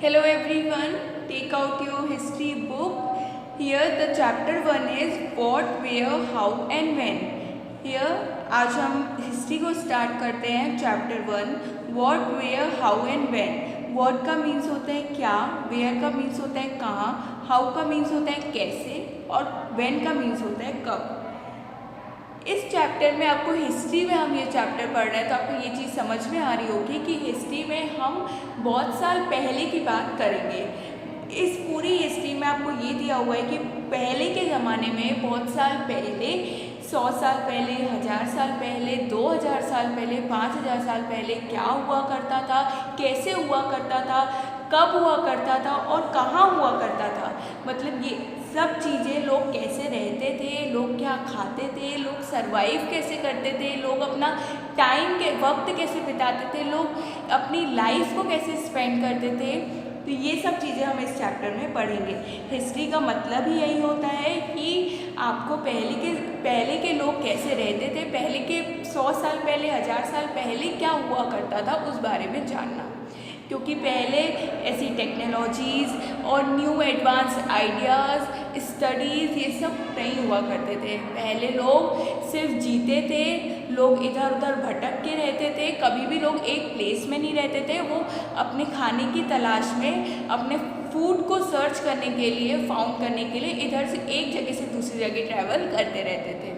Hello everyone, take out your history book. Here the chapter 1 is what, where, how and when. Here आज हम history को start करते हैं chapter 1 what, where, how and when. what का means होता है क्या, where का मीन्स होता है कहाँ, how का मीन्स होता है कैसे और when का मीन्स होता है कब. इस चैप्टर में आपको हिस्ट्री में हम ये चैप्टर पढ़ रहे हैं तो आपको ये चीज़ समझ में आ रही होगी कि हिस्ट्री में हम बहुत साल पहले की बात करेंगे. इस पूरी हिस्ट्री में आपको ये दिया हुआ है कि पहले के ज़माने में बहुत साल पहले 100 साल पहले, 1000 साल पहले, 2000 साल पहले, 5000 साल पहले क्या हुआ करता था, कैसे हुआ करता था, कब हुआ करता था और कहाँ हुआ करता था. मतलब ये सब चीज़ें लोग कैसे रहते थे, लोग क्या खाते थे, लोग सरवाइव कैसे करते थे, लोग अपना टाइम के वक्त कैसे बिताते थे, लोग अपनी लाइफ को कैसे स्पेंड करते थे. तो ये सब चीज़ें हम इस चैप्टर में पढ़ेंगे. हिस्ट्री का मतलब ही यही होता है कि आपको पहले के लोग कैसे रहते थे, पहले के 100 साल पहले, 1000 साल पहले क्या हुआ करता था उस बारे में जानना. क्योंकि पहले ऐसी टेक्नोलॉजीज़ और न्यू एडवांस आइडियाज़, स्टडीज़ ये सब नहीं हुआ करते थे. पहले लोग सिर्फ जीते थे, लोग इधर उधर भटक के रहते थे. कभी भी लोग एक प्लेस में नहीं रहते थे. वो अपने खाने की तलाश में, अपने फूड को सर्च करने के लिए, फाउंड करने के लिए इधर से एक जगह से दूसरी जगह ट्रैवल करते रहते थे.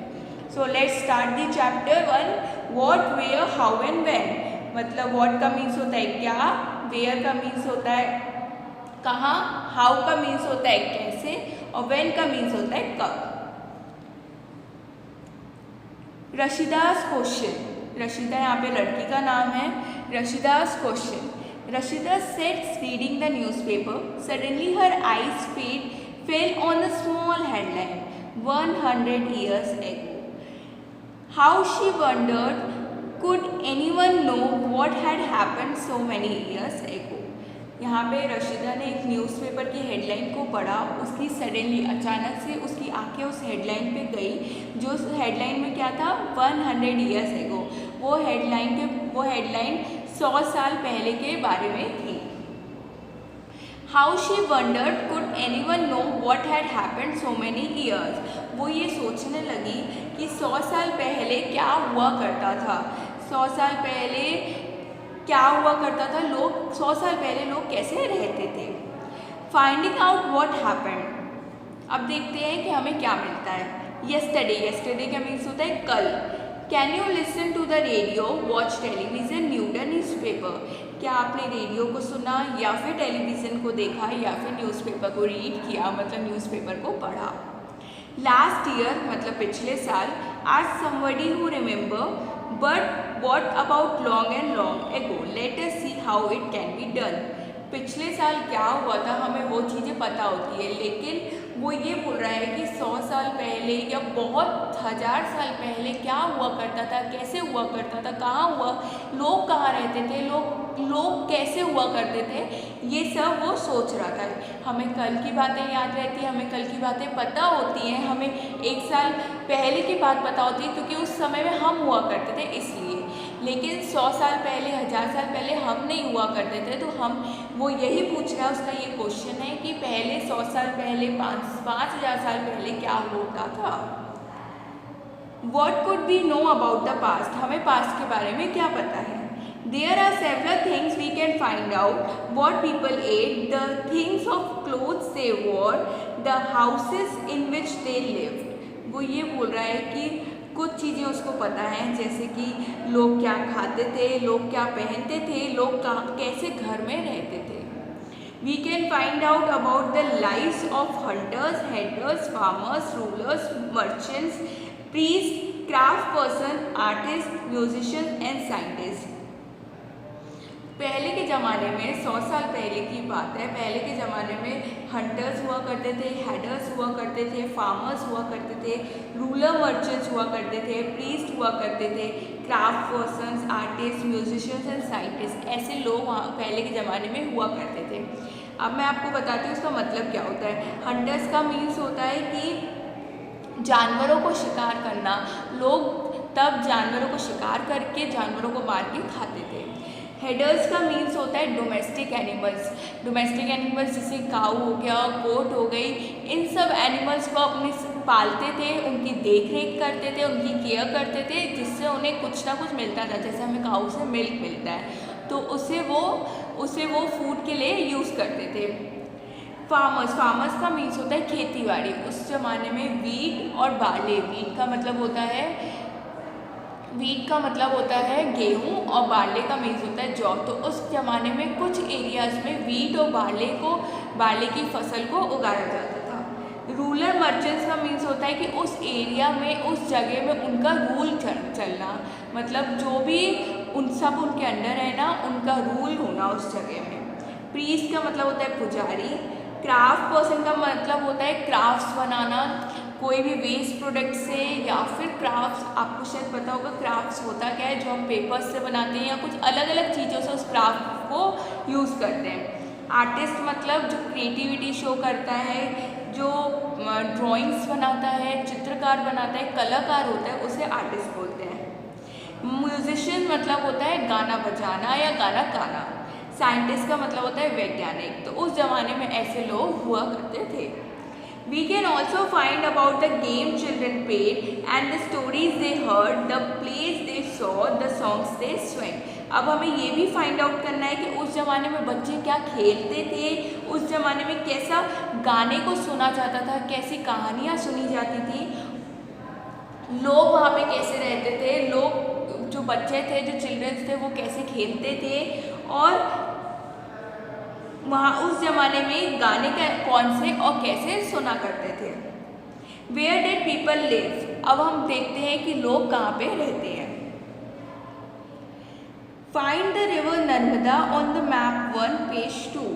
So let's start the chapter 1 what, where, how and when. मतलब व्हाट का मीन्स होता है क्या, वेयर का मीन्स होता है कहाँ, हाउ का मीन्स होता है कैसे और व्हेन का मीन्स होता है कब. रशीदास क्वेश्चन. रशीदा यहाँ पे लड़की का नाम है. रशीदास question. Rashida sits reading the newspaper. Suddenly her eyes fell on a small headline, 100 years ago. How she wondered, could anyone know what had happened so many years ago? यहाँ पे रशीदा ने एक न्यूज़पेपर की हेडलाइन को पढ़ा. उसकी suddenly अचानक से उसकी आंखें उस हेडलाइन पे गई. जो उस हेडलाइन में क्या था, 100 ईयर्स एगो. वो हेडलाइन 100 साल पहले के बारे में थी. How she wondered could anyone know what had happened so many years. वो ये सोचने लगी कि 100 साल पहले क्या हुआ करता था. 100 साल पहले क्या हुआ करता था, 100 साल पहले लोग कैसे रहते थे. Finding out what happened. अब देखते हैं कि हमें क्या मिलता है. यस्टरडे का मीन्स होता है कल. Can you listen to the radio, watch television, new the newspaper. क्या आपने रेडियो को सुना या फिर टेलीविज़न को देखा या फिर न्यूज़पेपर को रीड किया, मतलब न्यूज़पेपर को पढ़ा. लास्ट ईयर मतलब पिछले साल. आज somebody who remember, but what about long ago. Let us see how it can be done. पिछले साल क्या हुआ था हमें वो चीज़ें पता होती है, लेकिन वो ये बोल रहा है कि 100 साल पहले या बहुत 1000 साल पहले क्या हुआ करता था, कैसे हुआ करता था, कहाँ हुआ, लोग कहाँ रहते थे, लोग कैसे हुआ करते थे. ये सब वो सोच रहा था. हमें कल की बातें याद रहती हैं, हमें कल की बातें पता होती हैं, हमें एक साल पहले की बात पता होती है क्योंकि उस समय में हम हुआ करते थे इसलिए. लेकिन 100 साल पहले, 1000 साल पहले हम नहीं हुआ करते थे. तो वो यही पूछ रहा है, उसका ये क्वेश्चन है कि पहले 100 साल पहले, 5000 साल पहले क्या होता था. What could we know about the past? हमें पास्ट के बारे में क्या पता है. There are several things we can find out. What people ate, the things of clothes they wore, the houses in which they lived. वो ये बोल रहा है कि कुछ चीज़ें उसको पता है, जैसे कि लोग क्या खाते थे, लोग क्या पहनते थे, लोग कैसे घर में रहते थे. We can find out about the lives of hunters, hunters, farmers, rulers, merchants, priests, craft person, artists, musicians and scientists. पहले के ज़माने में 100 साल पहले की बात है. पहले के ज़माने में हंटर्स हुआ करते थे, हेडर्स हुआ करते थे, फार्मर्स हुआ करते थे, रूलर मर्चेंट्स हुआ करते थे, प्रीस्ट हुआ करते थे, craft persons, artist, musicians and scientist. ऐसे लोग वहाँ पहले के ज़माने में हुआ करते थे. अब मैं आपको बताती हूँ इसका मतलब क्या होता है. हंटर्स का मीन्स होता है कि जानवरों को शिकार करना. लोग तब जानवरों को शिकार करके जानवरों को मार के खाते थे. हेडर्स का मीन्स होता है डोमेस्टिक एनिमल्स। डोमेस्टिक एनिमल्स जैसे काऊ हो गया, गोट हो गई, इन सब एनिमल्स को अपने पालते थे, उनकी देख रेख करते थे, उनकी केयर करते थे, जिससे उन्हें कुछ ना कुछ मिलता था। जैसे हमें काऊ से मिल्क मिलता है तो उसे वो फूड के लिए यूज़ करते थे। फार्मर्स का मीन्स होता है खेती बाड़ी। उस ज़माने में वीट और बार्ले, वीट का मतलब होता है गेहूँ और बार्ले का मीन्स होता है जौ। तो उस ज़माने में कुछ एरियाज़ में वीट और बार्ले की फसल को उगाया जाता था। रूरल मर्चेंट्स का मीन्स होता है कि उस एरिया में, उस जगह में उनका रूल चलना, मतलब जो भी उनके अंडर है ना, उनका रूल होना उस जगह में। प्रीस्ट का मतलब होता है पुजारी। क्राफ्ट पर्सन का मतलब होता है क्राफ्ट्स बनाना, कोई भी वेस्ट प्रोडक्ट से, या फिर क्राफ्ट्स, आपको शायद पता होगा क्राफ्ट्स होता क्या है, जो हम पेपर्स से बनाते हैं या कुछ अलग अलग चीज़ों से उस क्राफ्ट को यूज़ करते हैं। आर्टिस्ट मतलब जो क्रिएटिविटी शो करता है, जो ड्राइंग्स बनाता है, चित्रकार बनाता है, कलाकार होता है, उसे आर्टिस्ट बोलते हैं। म्यूजिशियन मतलब होता है गाना बजाना या गाना गाना। साइंटिस्ट का मतलब होता है वैज्ञानिक। तो उस ज़माने में ऐसे लोग हुआ करते थे। We can also find about the game children played and the stories they heard, the plays they saw, the songs they sang. अब हमें ये भी फाइंड आउट करना है कि उस ज़माने में बच्चे क्या खेलते थे, उस ज़माने में कैसा गाने को सुना जाता था, कैसी कहानियाँ सुनी जाती थी, लोग वहाँ पे कैसे रहते थे, लोग जो बच्चे थे, जो चिल्ड्रंस थे, वो कैसे खेलते थे, और वहाँ उस ज़माने में गाने कौन से और कैसे सुना करते थे। वेयर डिड पीपल लिव, अब हम देखते हैं कि लोग कहाँ पे रहते हैं। Find the river Narmada on the map 1 page 2।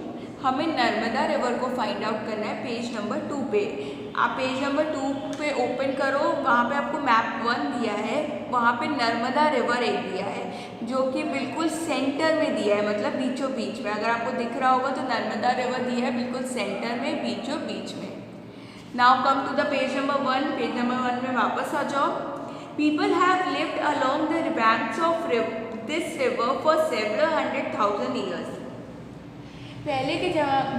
हमें नर्मदा रिवर को फाइंड आउट करना है पेज नंबर 2 पे। आप पेज नंबर 2 पे ओपन करो, वहाँ पे आपको मैप 1 दिया है, वहाँ पे नर्मदा रिवर एक दिया है जो कि बिल्कुल सेंटर में दिया है, मतलब बीचों बीच में। अगर आपको दिख रहा होगा तो नर्मदा रिवर दिया है बिल्कुल सेंटर में, बीचों बीच में। Now come to the page number 1। Page number 1 में वापस आ जाओ। People have lived along the banks of this river for several 100,000 years. पहले के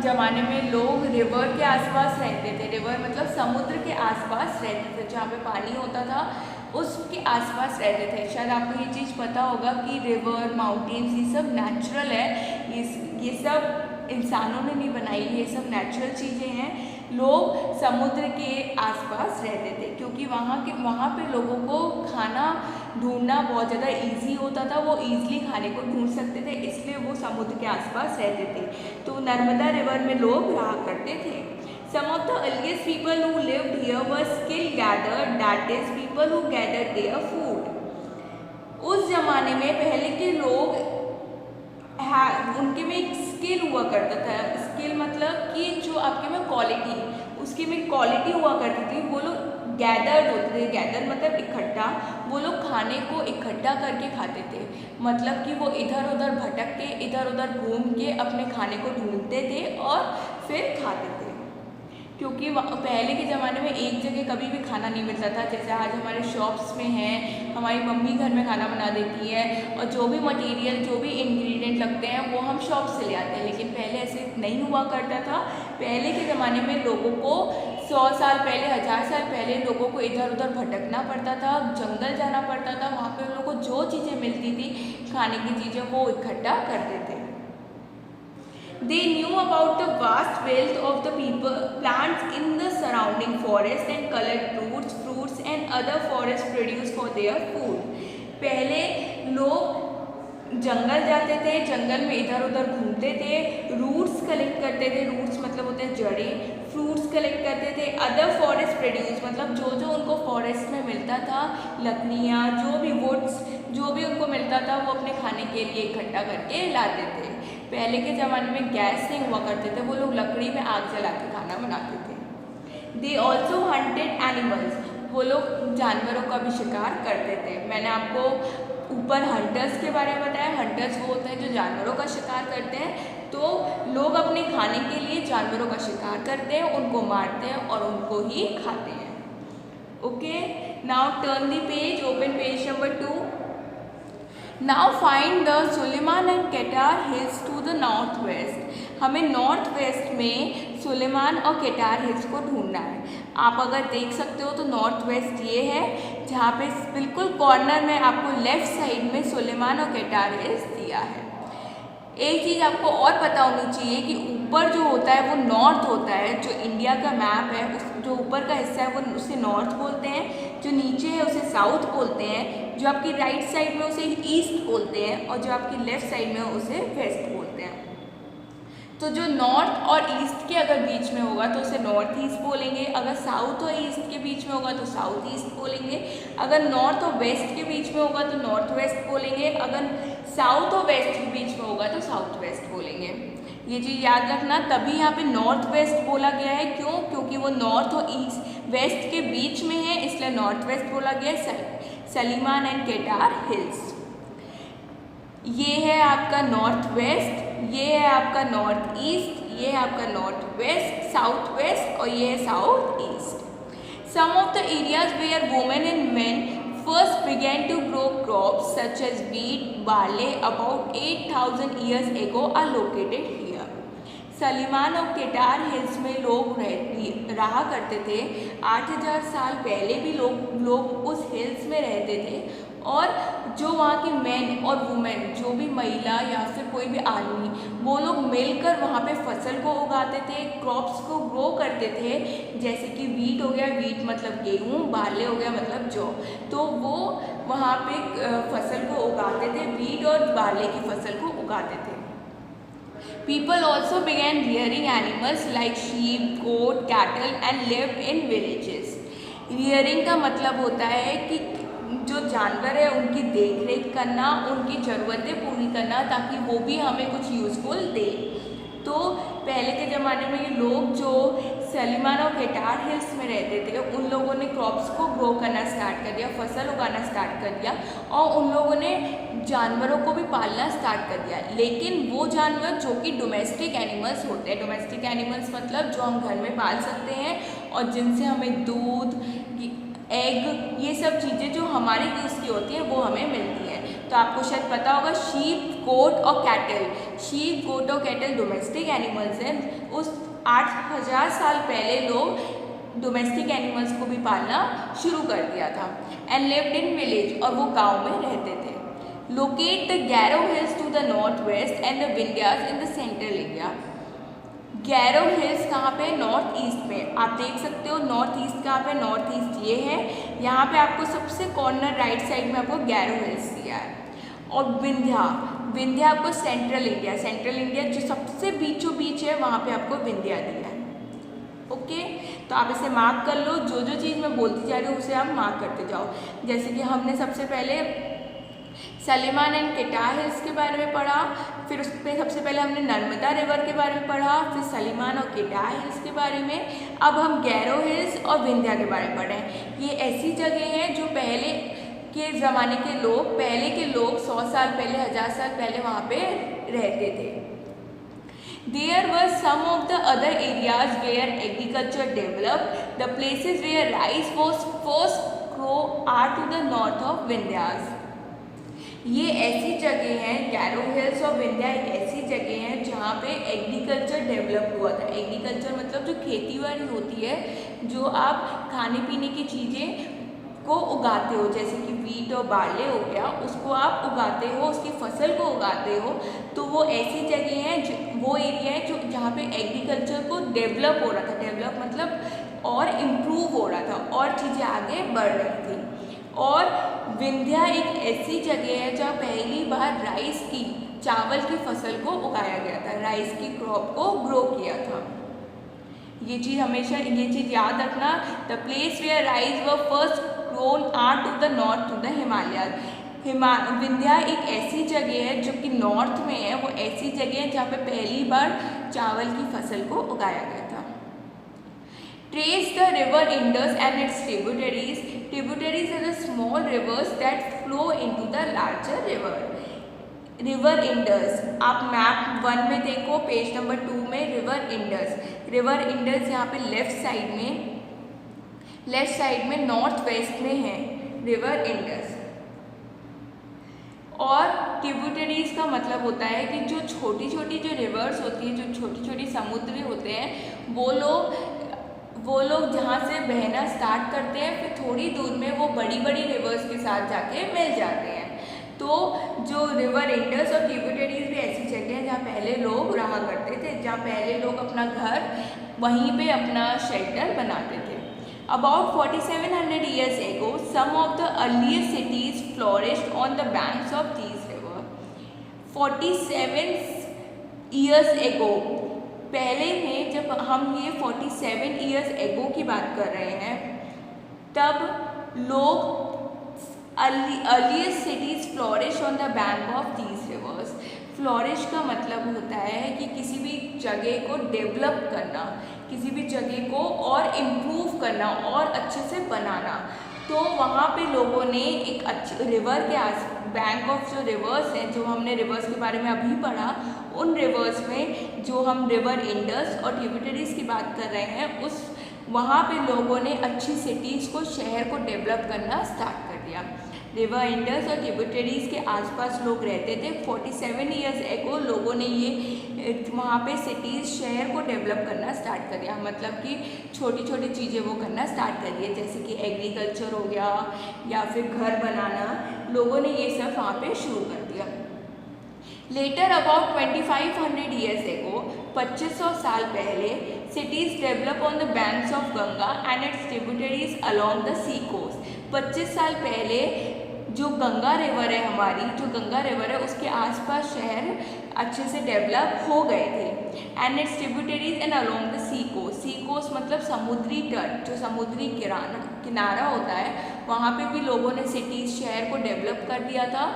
ज़माने में लोग रिवर के आसपास रहते थे। रिवर मतलब समुद्र के आसपास रहते थे, जहाँ पे पानी होता था उसके आसपास रहते थे। शायद आपको ये चीज़ पता होगा कि रिवर, माउंटेन्स, ये सब नेचुरल है, ये सब इंसानों ने नहीं बनाई, ये सब नेचुरल चीज़ें हैं। लोग समुद्र के आसपास रहते थे क्योंकि वहाँ पे लोगों को खाना ढूंढना बहुत ज़्यादा इजी होता था, वो ईजिली खाने को ढूंढ सकते थे, इसलिए वो समुद्र के आसपास रहते थे। तो नर्मदा रिवर में लोग रहा करते थे। Some of the earliest people who lived here were skill gathered, that is people who gathered their food. उस ज़माने में पहले के लोग उनके में एक स्किल हुआ करता था। स्किल मतलब कि जो आपके में क्वालिटी, उसकी में क्वालिटी हुआ करती थी। वो लोग गैदर्ड होते थे। गैदर मतलब इकट्ठा। वो लोग खाने को इकट्ठा करके खाते थे, मतलब कि वो इधर उधर भटक के, इधर उधर घूम के अपने खाने को ढूंढते थे और फिर खाते थे। क्योंकि पहले के ज़माने में एक जगह कभी भी खाना नहीं मिलता था। जैसे आज हमारे शॉप्स में है, हमारी मम्मी घर में खाना बना देती है और जो भी मटेरियल, जो भी इंग्रेडिएंट लगते हैं वो हम शॉप से ले आते हैं। लेकिन पहले ऐसे नहीं हुआ करता था। पहले के ज़माने में लोगों को 100 साल पहले, 1000 साल पहले लोगों को इधर उधर भटकना पड़ता था, जंगल जाना पड़ता था। वहाँ पर उन लोगों को जो चीज़ें मिलती थी, खाने की चीज़ें, वो इकट्ठा करते थे। They knew about the vast wealth of the plants in the surrounding forest and colored fruits and other forest produce for their food. पहले लोग जंगल जाते थे, जंगल में इधर उधर घूमते थे, रूट्स कलेक्ट करते थे। रूट्स मतलब होते हैं जड़ें। फ्रूट्स कलेक्ट करते थे। अदर फॉरेस्ट प्रोड्यूस मतलब जो जो उनको फॉरेस्ट में मिलता था, लकड़ियाँ, जो भी वुड्स, जो भी उनको मिलता था, वो अपने खाने के लिए इकट्ठा करके लाते थे। पहले के ज़माने में गैस नहीं हुआ करते थे, वो लोग लकड़ी में आग जला के खाना बनाते थे। दे ऑल्सो हंटेड एनिमल्स, वो लोग जानवरों का भी शिकार करते थे। मैंने आपको ऊपर हंटर्स के बारे में बताया। हंटर्स वो होते हैं जो जानवरों का शिकार करते हैं। तो लोग अपने खाने के लिए जानवरों का शिकार करते हैं, उनको मारते हैं और उनको ही खाते हैं। Okay, now turn the page, open page number 2। Now find the Sulaiman and Kirthar hills to the north west. हमें नॉर्थ वेस्ट में सुलेमान और केटार हिल्स को ढूंढना है। आप अगर देख सकते हो तो नॉर्थ वेस्ट ये है, जहाँ पे बिल्कुल कॉर्नर में आपको लेफ्ट साइड में सुलेमान और केटार हिल्स दिया है। एक चीज़ आपको और पता होनी चाहिए कि ऊपर जो होता है वो नॉर्थ होता है। जो इंडिया का मैप है उस जो ऊपर का हिस्सा है वो उसे नॉर्थ बोलते हैं, जो नीचे है उसे साउथ बोलते हैं, जो आपकी राइट साइड में उसे ईस्ट बोलते हैं और जो आपकी लेफ्ट साइड में उसे वेस्ट बोलते हैं। तो जो नॉर्थ और ईस्ट के अगर बीच में होगा तो उसे नॉर्थ ईस्ट बोलेंगे, अगर साउथ और ईस्ट के बीच में होगा तो साउथ ईस्ट बोलेंगे, अगर नॉर्थ और वेस्ट के बीच में होगा तो नॉर्थ वेस्ट बोलेंगे, अगर साउथ और वेस्ट के बीच में होगा तो साउथ वेस्ट बोलेंगे। ये चीज़ याद रखना, तभी यहाँ पे नॉर्थ वेस्ट बोला गया है। क्यों? क्योंकि वो नॉर्थ और ईस्ट वेस्ट के बीच में है, इसलिए नॉर्थ वेस्ट बोला गया है। सलीमान एंड केटार हिल्स, ये है आपका नॉर्थ वेस्ट, ये है आपका नॉर्थ ईस्ट, ये है आपका नॉर्थ वेस्ट, साउथ वेस्ट और ये है south east. Some of the areas where women and men first began to grow crops such as wheat, barley about 8,000 years ago are located here. सलीमान और केटार hills में लोग रहा करते थे। 8,000 साल पहले भी लोग उस हिल्स में रहते थे और जो वहाँ की मैन और वुमेन, जो भी महिला या फिर कोई भी आदमी, वो लोग मिलकर वहाँ पे फसल को उगाते थे, क्रॉप्स को ग्रो करते थे। जैसे कि वीट हो गया, वीट मतलब गेहूँ, बार्ले हो गया मतलब जौ, तो वो वहाँ पे फसल को उगाते थे, वीट और बार्ले की फसल को उगाते थे। People also began rearing animals like sheep, goat, cattle and lived in villages. Rearing का मतलब होता है कि जो जानवर है उनकी देख रेख करना, उनकी ज़रूरतें पूरी करना ताकि वो भी हमें कुछ यूज़फुल दे। तो पहले के ज़माने में ये लोग जो सलीमान और केटार हिल्स में रहते थे उन लोगों ने क्रॉप्स को ग्रो करना स्टार्ट कर दिया, फसल उगाना स्टार्ट कर दिया और उन लोगों ने जानवरों को भी पालना स्टार्ट कर दिया। लेकिन वो जानवर जो कि डोमेस्टिक एनिमल्स होते हैं, डोमेस्टिक एनिमल्स मतलब जो हम घर में पाल सकते हैं और जिनसे हमें दूध, एग, ये सब चीज़ें जो हमारे यूज़ की होती हैं वो हमें मिलती हैं। तो आपको शायद पता होगा शीप, गोट और कैटल, शीप, गोट और कैटल डोमेस्टिक एनिमल्स हैं। उस 8,000 साल पहले लोग डोमेस्टिक एनिमल्स को भी पालना शुरू कर दिया था। एंड लिव्ड इन विलेज, और वो गांव में रहते थे। Locate the Garo hills to the north west and the Vindhyas in the central India. Garo hills कहाँ पे? नॉर्थ ईस्ट में। आप देख सकते हो नॉर्थ ईस्ट कहाँ पे? नॉर्थ ईस्ट ये है, यहाँ पे आपको सबसे कॉर्नर राइट साइड में आपको गैरो हिल्स दिया है। और विंध्या आपको सेंट्रल इंडिया जो सबसे बीचों बीच है वहाँ पे आपको विंध्या दिया है। ओके, तो आप इसे मार्क कर लो, जो जो चीज़ मैं बोलती जा रही हूँ उसे आप मार्क करते जाओ। जैसे कि हमने सबसे पहले सलीमान एंड केटार हिल्स के बारे में पढ़ा, फिर उस पर सबसे पहले हमने नर्मदा रिवर के बारे में पढ़ा, फिर सलीमान और केटार हिल्स के बारे में। अब हम गैरो हिल्स और विंध्या के बारे में पढ़ रहे हैं। ये ऐसी जगह हैं जो पहले के ज़माने के लोग 100 साल पहले, 1000 साल पहले वहाँ पे रहते थे। There were some of the other areas where agriculture developed. The places where rice was first grow are to the north of Vindhyas. ये ऐसी जगह हैं, गैरो हिल्स और विंध्या एक ऐसी जगह हैं जहाँ पे एग्रीकल्चर डेवलप हुआ था। एग्रीकल्चर मतलब जो खेती बाड़ी होती है, जो आप खाने पीने की चीज़ें को उगाते हो, जैसे कि वीट और बार्ले हो गया, उसको आप उगाते हो, उसकी फसल को उगाते हो, तो वो ऐसी जगह हैं, वो एरिया है जो जहाँ पे एग्रीकल्चर को डेवलप हो रहा था। डेवलप मतलब और इम्प्रूव हो रहा था और चीज़ें आगे बढ़ रही थी। और विंध्या एक ऐसी जगह है जहाँ पहली बार राइस की, चावल की फसल को उगाया गया था, राइस की क्रॉप को ग्रो किया था। ये चीज़ हमेशा ये चीज़ याद रखना। The place where rice were first grown are to the north to the Himalaya. Vindhya एक ऐसी जगह है जो कि नॉर्थ में है, वो ऐसी जगह है जहाँ पे पहली बार चावल की फसल को उगाया गया था। Trace the river Indus and its tributaries. Tributaries are the small rivers that flow into the larger river. River Indus, आप मैप 1 में देखो, पेज नंबर 2 में रिवर इंडस यहाँ पे लेफ्ट साइड में नॉर्थ वेस्ट में है रिवर इंडस। और ट्रिब्यूटरीज का मतलब होता है कि जो छोटी छोटी जो रिवर्स होती है, जो छोटी छोटी समुद्र होते हैं, वो लोग जहाँ से बहना स्टार्ट करते हैं, फिर थोड़ी दूर में वो बड़ी बड़ी रिवर्स के साथ जाके मिल जाते हैं। तो जो रिवर इंडस और ट्रिब्यूटरीज भी ऐसी जगह है जहाँ पहले लोग रहा करते थे, जहाँ पहले लोग अपना घर वहीं पे अपना शेल्टर बनाते थे। About 4700 years ago, some of the earliest cities flourished on the banks of these rivers. 47 years ago, पहले में जब हम ये 47 years ago की बात कर रहे हैं, तब लोग earliest cities flourished on the bank of these rivers. Flourish का मतलब होता है कि किसी भी जगह को डेवलप करना, किसी भी जगह को और इम्प्रूव करना और अच्छे से बनाना। तो वहाँ पे लोगों ने एक अच्छे रिवर के बैंक ऑफ जो रिवर्स हैं, जो हमने रिवर्स के बारे में अभी पढ़ा, उन रिवर्स में जो हम रिवर इंडस और ट्रिब्यूटरीज की बात कर रहे हैं, उस वहाँ पे लोगों ने अच्छी सिटीज़ को, शहर को डेवलप करना स्टार्ट कर दिया। रिवर इंडस और ट्रिब्यूटरीज के आसपास लोग रहते थे। 47 ईयर्स एगो लोगों ने ये वहाँ पे सिटीज़, शहर को डेवलप करना स्टार्ट कर दिया। मतलब कि छोटी छोटी चीज़ें वो करना स्टार्ट कर दिए, जैसे कि एग्रीकल्चर हो गया या फिर घर बनाना, लोगों ने ये सब वहाँ पे शुरू कर दिया। लेटर अबाउट 2500 ईयर्स एगो, 2500 साल पहले, cities develop on the banks of Ganga and its tributaries along the sea coast. 25 साल पहले जो गंगा रिवर है हमारी, जो गंगा रिवर है उसके आसपास शहर अच्छे से डेवलप हो गए थे। And its tributaries and along the sea coast. Sea coast मतलब समुद्री तट, जो समुद्री किनारा होता है, वहाँ पे भी लोगों ने सिटीज़, शहर को डेवलप कर दिया था।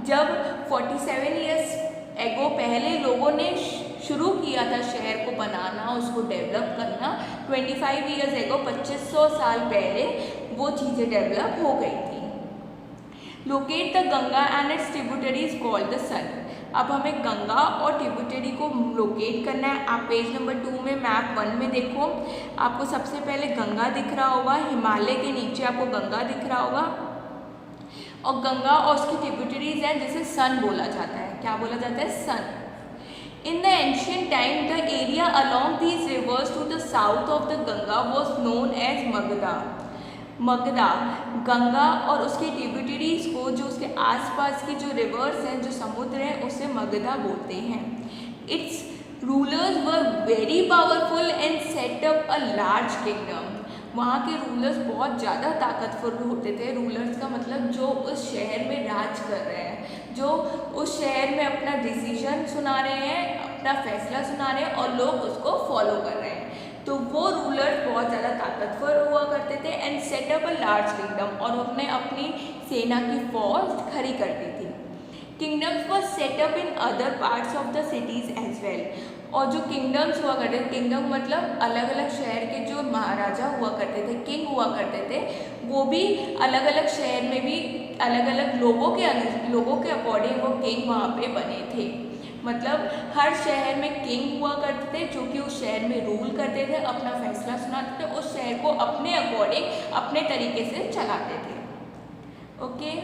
जब 47 ईयर्स एगो पहले लोगों ने शुरू किया था शहर को बनाना, उसको डेवलप करना, 25 ईयर्स एगो, 2500 साल पहले वो चीज़ें डेवलप हो गई थी। Locate the Ganga and its tributaries called the Son. अब हमें गंगा और ट्रिब्यूटरी को लोकेट करना है। आप पेज नंबर 2 में मैप 1 में देखो, आपको सबसे पहले गंगा दिख रहा होगा, हिमालय के नीचे आपको गंगा दिख रहा होगा, और गंगा और उसकी ट्रिब्यूटरीज हैं जिसे सन बोला जाता है। क्या बोला जाता है? सन। In the ancient time, the area along these rivers to the south of the Ganga was known as Magda. Magadha, Ganga और उसके ट्रिब्यूटरीज को, जो उसके आसपास की जो रिवर्स हैं, जो समुद्र हैं, उसे मगधा बोलते हैं। It's rulers were very powerful and set up a large kingdom. वहाँ के रूलर्स बहुत ज़्यादा ताकतवर होते थे। रूलर्स का मतलब जो उस शहर में राज कर रहे हैं, जो उस शहर में अपना डिसीजन सुना रहे हैं, अपना फैसला सुना रहे हैं और लोग उसको फॉलो कर रहे हैं। तो वो रूलर्स बहुत ज़्यादा ताकतवर हुआ करते थे। And set up a large kingdom, और उन्होंने अपनी सेना की फौज खड़ी कर दी थी। Kingdoms were set up in other parts of the cities as well. और जो किंगडम्स हुआ करते थे, किंगडम मतलब अलग अलग शहर के जो महाराजा हुआ करते थे, किंग हुआ करते थे, वो भी अलग अलग शहर में भी अलग अलग लोगों के अकॉर्डिंग वो किंग वहाँ पे बने थे। मतलब हर शहर में किंग हुआ करते थे जो कि उस शहर में रूल करते थे, अपना फैसला सुनाते थे, उस शहर को अपने अकॉर्डिंग, अपने तरीके से चलाते थे। ओके।